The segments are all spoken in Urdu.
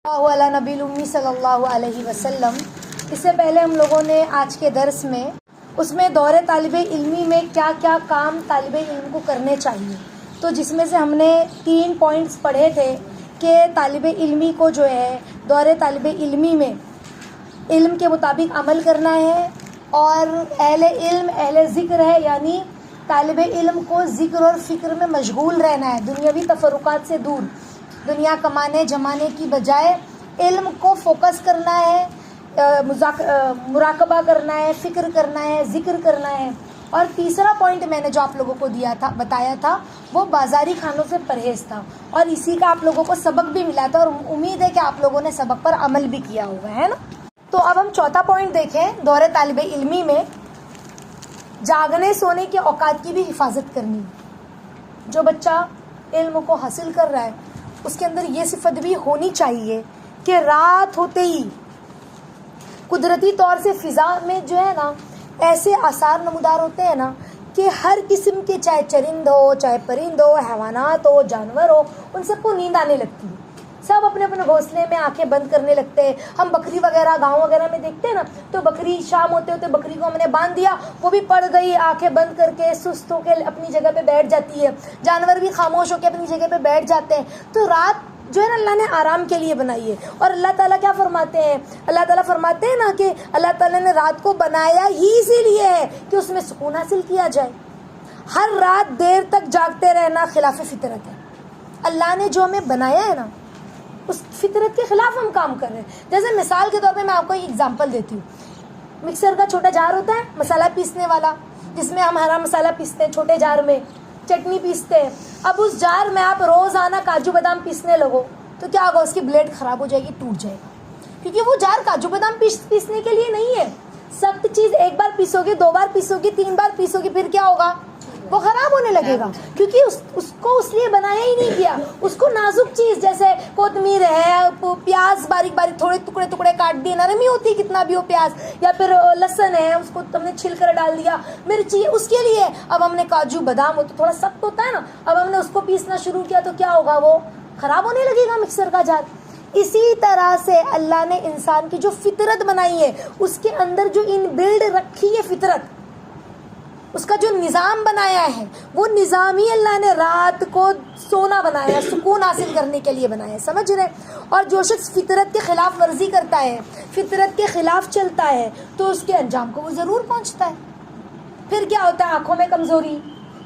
علی نبی الامی صلی اللہ علیہ وسلم۔ اس سے پہلے ہم لوگوں نے آج کے درس میں اس میں دور طالب علمی میں کیا کیا کام طالب علم کو کرنے چاہیے، تو جس میں سے ہم نے 3 پوائنٹس پڑھے تھے کہ طالب علمی کو جو ہے دور طالب علمی میں علم کے مطابق عمل کرنا ہے، اور اہل علم اہل ذکر ہے، یعنی طالب علم کو ذکر اور فکر میں مشغول رہنا ہے، دنیاوی تفرقات سے دور، دنیا کمانے جمانے کی بجائے علم کو فوکس کرنا ہے، مراقبہ کرنا ہے، فکر کرنا ہے، ذکر کرنا ہے۔ اور تیسرا پوائنٹ میں نے جو آپ لوگوں کو بتایا تھا وہ بازاری کھانوں سے پرہیز تھا، اور اسی کا آپ لوگوں کو سبق بھی ملا تھا، اور امید ہے کہ آپ لوگوں نے سبق پر عمل بھی کیا ہوگا، ہے نا۔ تو اب ہم چوتھا پوائنٹ دیکھیں، دور طالب علمی میں جاگنے سونے کے اوقات کی بھی حفاظت کرنی ہے۔ جو بچہ علم کو حاصل کر رہا ہے اس کے اندر یہ صفت بھی ہونی چاہیے کہ رات ہوتے ہی قدرتی طور سے فضا میں جو ہے نا ایسے آثار نمودار ہوتے ہیں نا کہ ہر قسم کے، چاہے چرند ہو، چاہے پرند ہو، حیوانات ہو، جانور ہو، ان سب کو نیند آنے لگتی ہے، سب اپنے اپنے گھونسلے میں آنکھیں بند کرنے لگتے ہیں۔ ہم بکری وغیرہ گاؤں وغیرہ میں دیکھتے ہیں نا، تو بکری شام ہوتے ہوتے بکری کو ہم نے باندھ دیا، وہ بھی پڑ گئی، آنکھیں بند کر کے سست ہو کے اپنی جگہ پہ بیٹھ جاتی ہے، جانور بھی خاموش ہو کے اپنی جگہ پہ بیٹھ جاتے ہیں۔ تو رات جو ہے نا اللہ نے آرام کے لیے بنائی ہے، اور اللہ تعالیٰ کیا فرماتے ہیں، اللہ تعالیٰ فرماتے ہیں نا کہ اللہ تعالیٰ نے رات کو بنایا ہی اسی لیے ہے کہ اس میں سکون حاصل کیا جائے۔ ہر رات دیر تک جاگتے رہنا خلاف فطرت ہے۔ اللہ نے جو ہمیں بنایا ہے نا اس فطرت کے خلاف ہم کام کر رہے ہیں۔ جیسے مثال کے طور پہ میں آپ کو ایک ایگزامپل دیتی ہوں۔ مکسر کا چھوٹا جار ہوتا ہے مسالہ پیسنے والا، جس میں ہم ہرا مسالہ پیستے ہیں، چھوٹے جار میں چٹنی پیستے ہیں۔ اب اس جار میں آپ روزانہ کاجو بادام پیسنے لگو تو کیا ہوگا، اس کی بلیڈ خراب ہو جائے گی، ٹوٹ جائے گا، کیونکہ وہ جار کاجو بادام پیسنے کے لیے نہیں ہے۔ سخت چیز ایک بار پیسو گے، 2 بار پیسو گے، 3 بار پیسو گے، پھر کیا ہوگا، وہ خراب ہونے لگے گا، کیونکہ اس کو اس لیے بنایا ہی نہیں کیا۔ اس کو نازک چیز جیسے کوتمیر ہے، پیاز باریک باریک تھوڑے ٹکڑے کاٹ دیے، نرمی ہوتی کتنا بھی ہو پیاز، یا پھر لہسن ہے اس کو تم نے چھل کر ڈال دیا، مرچی ہے اس کے لیے۔ اب ہم نے کاجو بادام ہو تو تھوڑا سخت ہوتا ہے نا، اب ہم نے اس کو پیسنا شروع کیا تو کیا ہوگا، وہ خراب ہونے لگے گا مکسر کا جار۔ اسی طرح سے اللہ نے انسان کی جو فطرت بنائی ہے، اس کے اندر جو ان بلڈ رکھی ہے فطرت، اس کا جو نظام بنایا ہے، وہ نظام ہی اللہ نے رات کو سونا بنایا ہے، سکون حاصل کرنے کے لیے بنایا ہے، سمجھ رہے۔ اور جو شخص فطرت کے خلاف ورزی کرتا ہے، فطرت کے خلاف چلتا ہے، تو اس کے انجام کو وہ ضرور پہنچتا ہے۔ پھر کیا ہوتا ہے، آنکھوں میں کمزوری،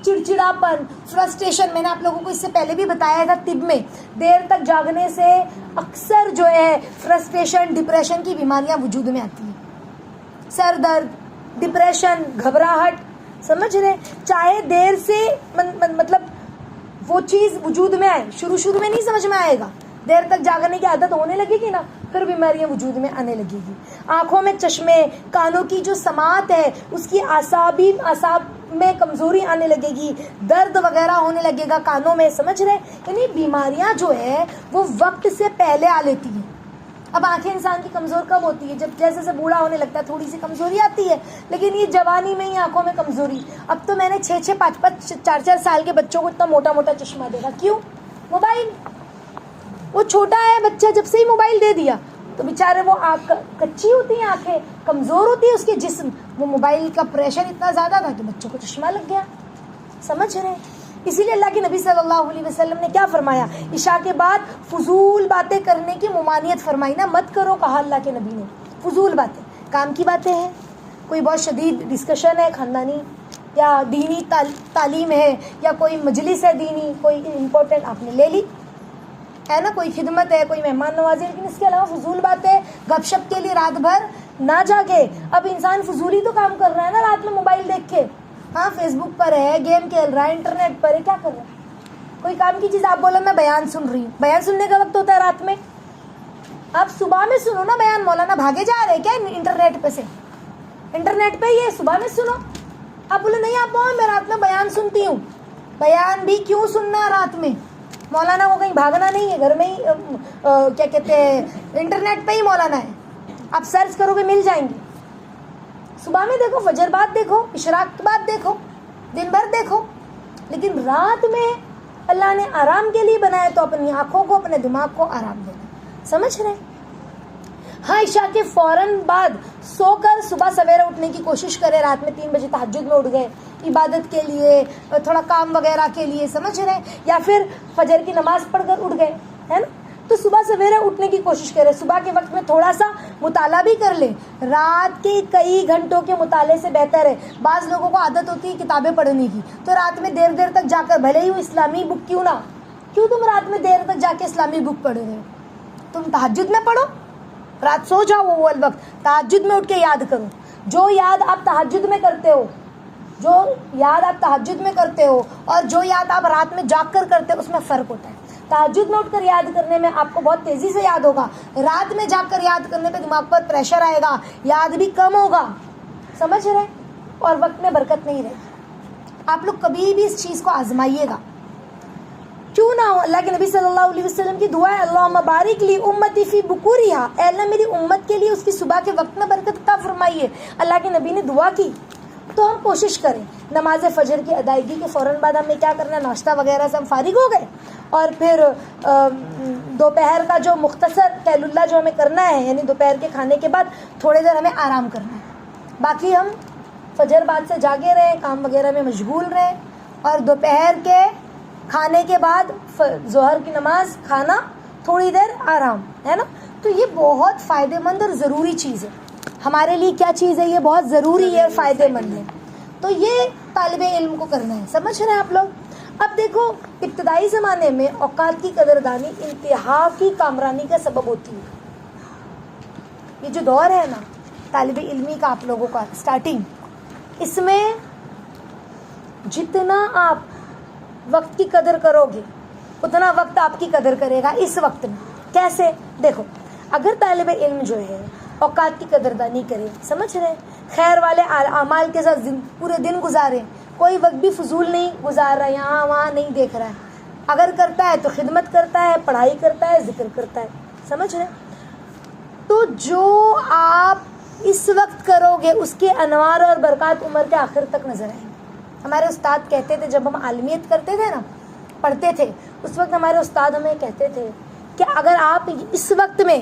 چڑچڑاپن، فرسٹریشن۔ میں نے آپ لوگوں کو اس سے پہلے بھی بتایا تھا، طب میں دیر تک جاگنے سے اکثر جو ہے فرسٹریشن، ڈپریشن کی بیماریاں وجود میں آتی ہیں، سر درد، ڈپریشن، گھبراہٹ، سمجھ رہے۔ چاہے دیر سے مطلب وہ چیز وجود میں آئے، شروع میں نہیں سمجھ میں آئے گا، دیر تک جاگنے کی عادت ہونے لگے گی نا، پھر بیماریاں وجود میں آنے لگے گی۔ آنکھوں میں چشمے، کانوں کی جو سماعت ہے اس کی اعصاب میں کمزوری آنے لگے گی، درد وغیرہ ہونے لگے گا کانوں میں، سمجھ رہے۔ یعنی بیماریاں جو ہے وہ وقت سے پہلے آ لیتی ہیں۔ اب آنکھیں انسان کی کمزور کب ہوتی ہے، جب جیسے بوڑھا ہونے لگتا ہے تھوڑی سی کمزوری آتی ہے، لیکن یہ جوانی میں ہی آنکھوں میں کمزوری۔ اب تو میں نے 6-6, 5-5, 4-4 سال کے بچوں کو اتنا موٹا موٹا چشمہ دیکھا، کیوں؟ موبائل۔ وہ چھوٹا ہے بچہ، جب سے ہی موبائل دے دیا تو بیچارے وہ کچی ہوتی ہیں آنکھیں، کمزور ہوتی ہے اس کے جسم، وہ موبائل کا پریشر اتنا زیادہ تھا کہ بچوں کو چشمہ لگ گیا، سمجھ رہے۔ اسی لیے اللہ کے نبی صلی اللہ علیہ وسلم نے کیا فرمایا، عشاء کے بعد فضول باتیں کرنے کی ممانعت فرمائی نا، مت کرو، کہا اللہ کے نبی نے۔ فضول باتیں کام کی باتیں ہیں، کوئی بہت شدید ڈسکشن ہے خاندانی یا دینی تعلیم ہے، یا کوئی مجلس ہے دینی، کوئی امپورٹنٹ آپ نے لے لی ہے نا، کوئی خدمت ہے، کوئی مہمان نوازی، لیکن اس کے علاوہ فضول باتیں، گپ شپ کے لیے رات بھر نہ جاگے۔ اب انسان فضولی تو کام کر رہا ہے نا رات میں موبائل دیکھ کے، ہاں فیس بک پر ہے، گیم کھیل رہا ہے، انٹرنیٹ پر ہے، کیا کر رہا ہے، کوئی کام کی چیز۔ آپ بولو میں بیان سن رہی ہوں، بیان سننے کا وقت ہوتا ہے رات میں، آپ صبح میں سنو نا بیان، مولانا بھاگے جا رہے کیا انٹرنیٹ پہ سے، انٹرنیٹ پہ یہ صبح میں سنو۔ آپ بولے نہیں آپ میں رات میں بیان سنتی ہوں، بیان بھی کیوں سننا رات میں، مولانا کو کہیں بھاگنا نہیں ہے، گھر میں ہی کیا کہتے ہیں انٹرنیٹ پہ ہی مولانا ہے، آپ سرچ کرو گے مل جائیں گے۔ صبح میں دیکھو، فجر بعد دیکھو، اشراق کے بعد دیکھو، دن بھر دیکھو، لیکن رات میں اللہ نے آرام کے لیے بنایا تو اپنی آنکھوں کو، اپنے دماغ کو آرام دینا۔ سمجھ رہے ہیں؟ ہاں عشاء کے فوراً بعد سو کر صبح سویرے اٹھنے کی کوشش کرے، رات میں 3 بجے تہجد میں اٹھ گئے عبادت کے لیے، تھوڑا کام وغیرہ کے لیے، سمجھ رہے ہیں، یا پھر فجر کی نماز پڑھ کر اٹھ گئے، ہے نا، تو صبح سویرے اٹھنے کی کوشش کرے، صبح کے وقت میں تھوڑا سا مطالعہ بھی کر لے، رات کے کئی گھنٹوں کے مطالعے سے بہتر ہے، بعض لوگوں کو عادت ہوتی ہے کتابیں پڑھنے کی، تو رات میں دیر دیر تک جا کر، بھلے ہی وہ اسلامی بک کیوں نہ، کیوں تم رات میں دیر تک جا کے اسلامی بک پڑھ رہے ہو؟ تم تہجد میں پڑھو، رات سو جاؤ، وہ وقت تہجد میں اٹھ کے یاد کرو، جو یاد آپ تہجد میں کرتے ہو، جو یاد آپ تہجد میں کرتے ہو اور جو یاد آپ رات میں جاگ کر کرتے ہو، اس میں فرق ہوتا ہے۔ تہجد میں اٹھ کر یاد کرنے میں آپ کو بہت تیزی سے یاد ہوگا، رات میں جاگ کر یاد کرنے پہ دماغ پر پریشر آئے گا، یاد بھی کم ہوگا، سمجھ رہے، اور وقت میں برکت نہیں رہے گی۔ آپ لوگ کبھی بھی اس چیز کو آزمائیے گا، کیوں نہ ہو۔ اللہ کے نبی صلی اللہ علیہ وسلم کی دعا ہے، اللہم بارک لی امتی فی بکورہا، اے اللہ میری امت کے لیے اس کی صبح کے وقت میں برکت عطا فرمائیے۔ اللہ کے نبی نے دعا کی، تو ہم کوشش کریں نماز فجر کی ادائیگی کے فوراً بعد ہمیں کیا کرنا ہے، ناشتہ وغیرہ سے ہم فارغ ہو گئے، اور پھر دوپہر کا جو مختصر قیل اللہ جو ہمیں کرنا ہے، یعنی دوپہر کے کھانے کے بعد تھوڑی دیر ہمیں آرام کرنا ہے، باقی ہم فجر بعد سے جاگے رہیں، کام وغیرہ میں مشغول رہیں، اور دوپہر کے کھانے کے بعد ظہر کی نماز، کھانا، تھوڑی دیر آرام، ہے نا۔ تو یہ بہت فائدہ مند اور ضروری چیز ہے ہمارے لیے۔ کیا چیز ہے یہ؟ بہت ضروری ہے اور فائدہ مند ہے، تو یہ طالب علم کو کرنا ہے، سمجھ رہے ہیں آپ لوگ۔ اب دیکھو، ابتدائی زمانے میں اوقات کی قدردانی انتہا کی کامرانی کا سبب ہوتی ہے۔ یہ جو دور ہے نا طالب علمی کا آپ لوگوں کا اسٹارٹنگ، اس میں جتنا آپ وقت کی قدر کرو گے اتنا وقت آپ کی قدر کرے گا اس وقت میں۔ کیسے؟ دیکھو، اگر طالب علم جو ہے اوقات کی قدردانی کرے، سمجھ رہے، خیر والے اعمال کے ساتھ پورے دن گزارے، کوئی وقت بھی فضول نہیں گزار رہا ہے، یہاں وہاں نہیں دیکھ رہا ہے، اگر کرتا ہے تو خدمت کرتا ہے، پڑھائی کرتا ہے، ذکر کرتا ہے، سمجھ رہے، تو جو آپ اس وقت کرو گے اس کے انوار اور برکات عمر کے آخر تک نظر آئیں گے۔ ہمارے استاد کہتے تھے، جب ہم عالمیت کرتے تھے نا، پڑھتے تھے، اس وقت ہمارے استاد ہمیں کہتے تھے کہ اگر آپ اس وقت میں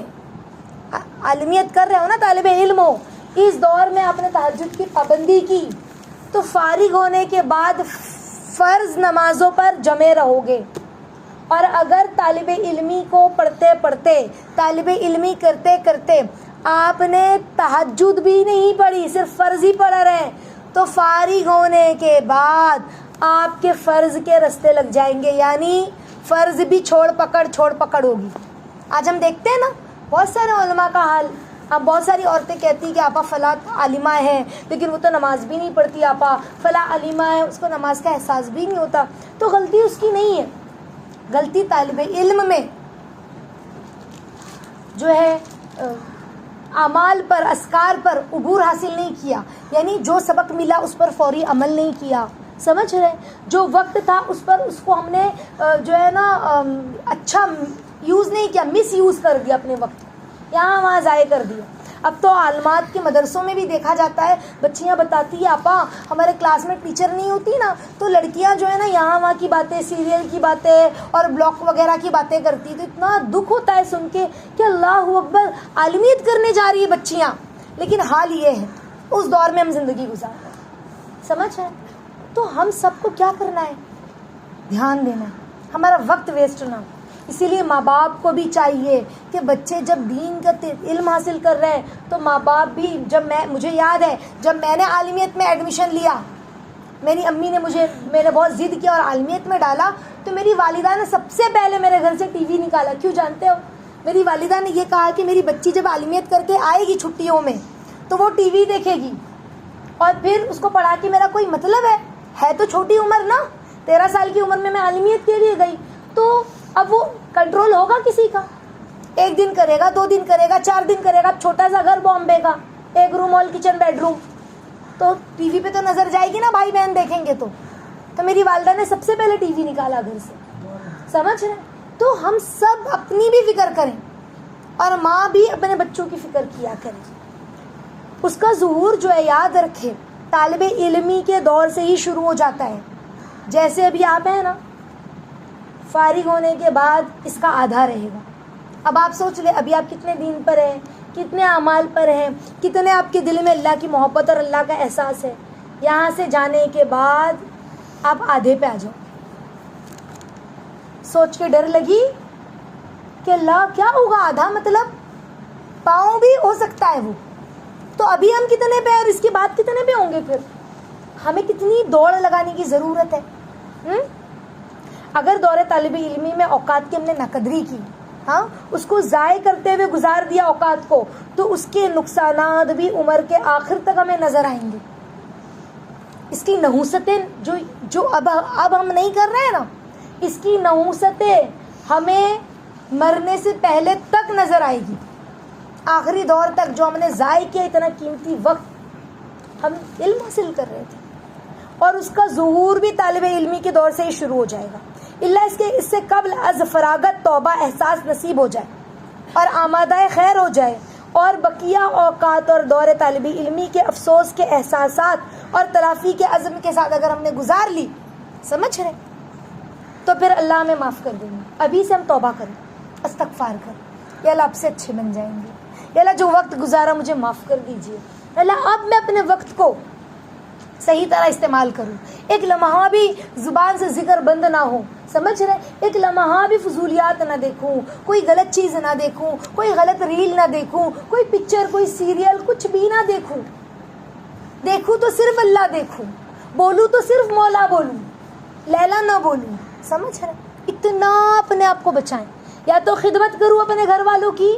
عالمیت کر رہے ہو نا، طالب علم ہو، اس دور میں آپ نے تہجد کی پابندی کی، تو فارغ ہونے کے بعد فرض نمازوں پر جمے رہو گے، اور اگر طالب علمی کو پڑھتے پڑھتے، طالب علمی کرتے کرتے آپ نے تہجد بھی نہیں پڑھی، صرف فرض ہی پڑھ رہے ہیں، تو فارغ ہونے کے بعد آپ کے فرض کے رستے لگ جائیں گے، یعنی فرض بھی چھوڑ پکڑ ہوگی۔ آج ہم دیکھتے ہیں نا بہت سارے علماء کا حال، اب بہت ساری عورتیں کہتی ہیں کہ آپا فلاں عالمہ ہے لیکن وہ تو نماز بھی نہیں پڑھتی، آپا فلاں عالمہ ہے اس کو نماز کا احساس بھی نہیں ہوتا، تو غلطی اس کی نہیں ہے، غلطی طالب علم میں جو ہے اعمال پر، اذکار پر عبور حاصل نہیں کیا، یعنی جو سبق ملا اس پر فوری عمل نہیں کیا، سمجھ رہے، جو وقت تھا اس پر، اس کو ہم نے جو ہے نا اچھا یوز نہیں کیا، مس یوز کر دیا اپنے وقت، یہاں وہاں ضائع کر دیا۔ اب تو عالمات کے مدرسوں میں بھی دیکھا جاتا ہے، بچیاں بتاتی ہیں آپا ہمارے کلاس میں ٹیچر نہیں ہوتی نا، تو لڑکیاں جو ہے نا یہاں وہاں کی باتیں، سیریل کی باتیں اور بلاک وغیرہ کی باتیں کرتی، تو اتنا دکھ ہوتا ہے سن کے کہ اللہ اکبر، عالمیت کرنے جا رہی ہے بچیاں، لیکن حال یہ ہے اس دور میں ہم زندگی گزار رہے ہیں، سمجھ ہے۔ تو ہم سب کو کیا کرنا ہے؟ دھیان دینا ہے، ہمارا وقت ویسٹ نہ ہو۔ اسی لیے ماں باپ کو بھی چاہیے کہ بچے جب دین کا علم حاصل کر رہے ہیں تو ماں باپ بھی، مجھے یاد ہے جب میں نے عالمیت میں ایڈمیشن لیا، میری امی نے میں نے بہت ضد کیا اور عالمیت میں ڈالا، تو میری والدہ نے سب سے پہلے میرے گھر سے ٹی وی نکالا۔ کیوں جانتے ہو؟ میری والدہ نے یہ کہا کہ میری بچی جب عالمیت کر کے آئے گی چھٹیوں میں تو وہ ٹی وی دیکھے گی، اور پھر اس کو پڑھا کے میرا کوئی مطلب ہے تو چھوٹی عمر نا، 13 سال کی عمر میں عالمیت کے لیے گئی، تو اب وہ کنٹرول ہوگا کسی کا؟ 1 دن کرے گا، 2 دن کرے گا، 4 دن کرے گا، اب چھوٹا سا گھر بامبے کا، 1 روم اور کچن بیڈ روم، تو ٹی وی پہ تو نظر جائے گی نا، بھائی بہن دیکھیں گے تو میری والدہ نے سب سے پہلے ٹی وی نکالا گھر سے، سمجھ رہے۔ تو ہم سب اپنی بھی فکر کریں اور ماں بھی اپنے بچوں کی فکر کیا کریں، اس کا ظہور جو ہے یاد رکھے طالب علمی کے دور سے ہی شروع ہو جاتا ہے۔ جیسے ابھی آپ ہیں نا، فارغ ہونے کے بعد اس کا آدھا رہے گا، اب آپ سوچ لیں ابھی آپ کتنے دین پر ہیں, کتنے اعمال پر ہیں, کتنے آپ کے دل میں اللہ کی محبت اور اللہ کا احساس ہے. یہاں سے جانے کے بعد آپ آدھے پہ آ جاؤ. سوچ کے ڈر لگی کہ اللہ کیا ہوگا, آدھا مطلب پاؤں بھی ہو سکتا ہے وہ, تو ابھی ہم کتنے پہ اور اس کے بعد کتنے پہ ہوں گے, پھر ہمیں کتنی دوڑ لگانے کی ضرورت ہے. اگر دور طالب علمی میں اوقات کی ہم نے ناقدری کی, ہاں اس کو ضائع کرتے ہوئے گزار دیا اوقات کو, تو اس کے نقصانات بھی عمر کے آخر تک ہمیں نظر آئیں گے. اس کی نحوستیں جو اب ہم نہیں کر رہے ہیں نا, اس کی نحوستیں ہمیں مرنے سے پہلے تک نظر آئے گی. آخری دور تک جو ہم نے ضائع کیا اتنا قیمتی وقت, ہم علم حاصل کر رہے تھے, اور اس کا ظہور بھی طالب علمی کے دور سے ہی شروع ہو جائے گا. اللہ اس سے قبل از فراغت توبہ احساس نصیب ہو جائے اور آمادہ خیر ہو جائے, اور بقیہ اوقات اور دور طالب علمی کے افسوس کے احساسات اور تلافی کے عزم کے ساتھ اگر ہم نے گزار لی, سمجھ رہے, تو پھر اللہ ہمیں معاف کر دیں گے. ابھی سے ہم توبہ کریں, استغفار کریں, یا اللہ آپ سے اچھے بن جائیں گے. یا اللہ جو وقت گزارا مجھے معاف کر دیجیے. اللہ اب میں اپنے وقت کو صحیح طرح استعمال کروں, ایک لمحہ بھی زبان سے ذکر بند نہ ہو, سمجھ رہے, ایک لمحہ بھی فضولیات نہ دیکھوں, کوئی غلط چیز نہ دیکھوں, کوئی غلط ریل نہ دیکھوں, کوئی پکچر, کوئی سیریل, کچھ بھی نہ دیکھوں. دیکھوں تو صرف اللہ دیکھوں, بولوں تو صرف مولا بولوں, لیلا نہ بولوں. سمجھ رہے, اتنا اپنے آپ کو بچائیں. یا تو خدمت کروں اپنے گھر والوں کی,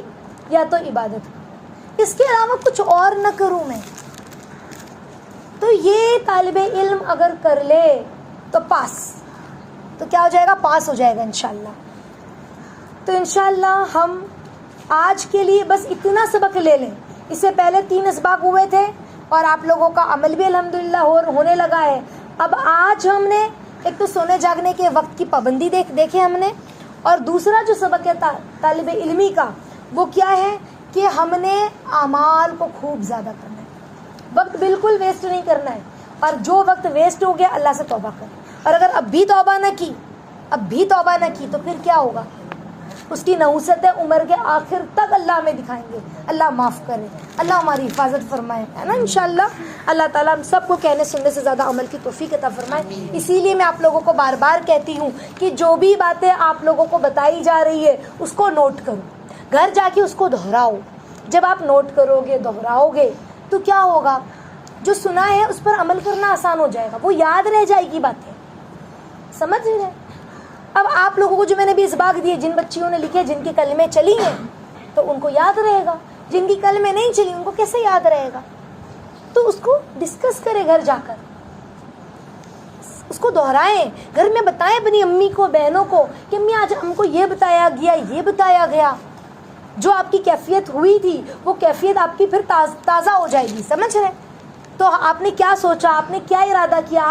یا تو عبادت کروں, اس کے علاوہ کچھ اور نہ کروں میں. تو یہ طالب علم اگر کر لے تو پاس, تو کیا ہو جائے گا, پاس ہو جائے گا انشاءاللہ. تو انشاءاللہ ہم آج کے لیے بس اتنا سبق لے لیں. اس سے پہلے 3 اسباق ہوئے تھے اور آپ لوگوں کا عمل بھی الحمدللہ ہونے لگا ہے. اب آج ہم نے ایک تو سونے جاگنے کے وقت کی پابندی دیکھے ہم نے, اور دوسرا جو سبق ہے طالب علمی کا وہ کیا ہے کہ ہم نے اعمال کو خوب زیادہ کرنا ہے, وقت بالکل ویسٹ نہیں کرنا ہے. اور جو وقت ویسٹ ہو گیا اللہ سے توبہ کریں, اور اگر اب بھی توبہ نہ کی تو پھر کیا ہوگا, اس کی نحوستیں عمر کے آخر تک اللہ ہمیں دکھائیں گے. اللہ معاف کرے, اللہ ہماری حفاظت فرمائے, ہے نا انشاءاللہ. اللہ تعالیٰ ہم سب کو کہنے سننے سے زیادہ عمل کی توفیق عطا فرمائے. اسی لیے میں آپ لوگوں کو بار بار کہتی ہوں کہ جو بھی باتیں آپ لوگوں کو بتائی جا رہی ہے اس کو نوٹ کرو, گھر جا کے اس کو دہراؤ. جب آپ نوٹ کرو گے, دہراؤ گے, تو کیا ہوگا, جو سنا ہے اس پر عمل کرنا آسان ہو جائے گا, وہ یاد رہ جائے گی باتیں. سمجھ رہے ہیں. اب آپ لوگوں کو جو میں نے بھی اسباق دیے, جن بچیوں نے لکھے جن کی کلمیں چلی ہیں تو ان کو یاد رہے گا, جن کی کلمیں نہیں چلی ان کو کیسے یاد رہے گا. تو اس کو ڈسکس کرے گھر جا کر, اس کو دہرائیں, گھر میں بتائیں اپنی امی کو, بہنوں کو کہ امی آج ہم کو یہ بتایا گیا, یہ بتایا گیا. جو آپ کی کیفیت ہوئی تھی وہ کیفیت آپ کی پھر تازہ ہو جائے گی. سمجھ رہے, تو آپ نے کیا سوچا, آپ نے کیا ارادہ کیا,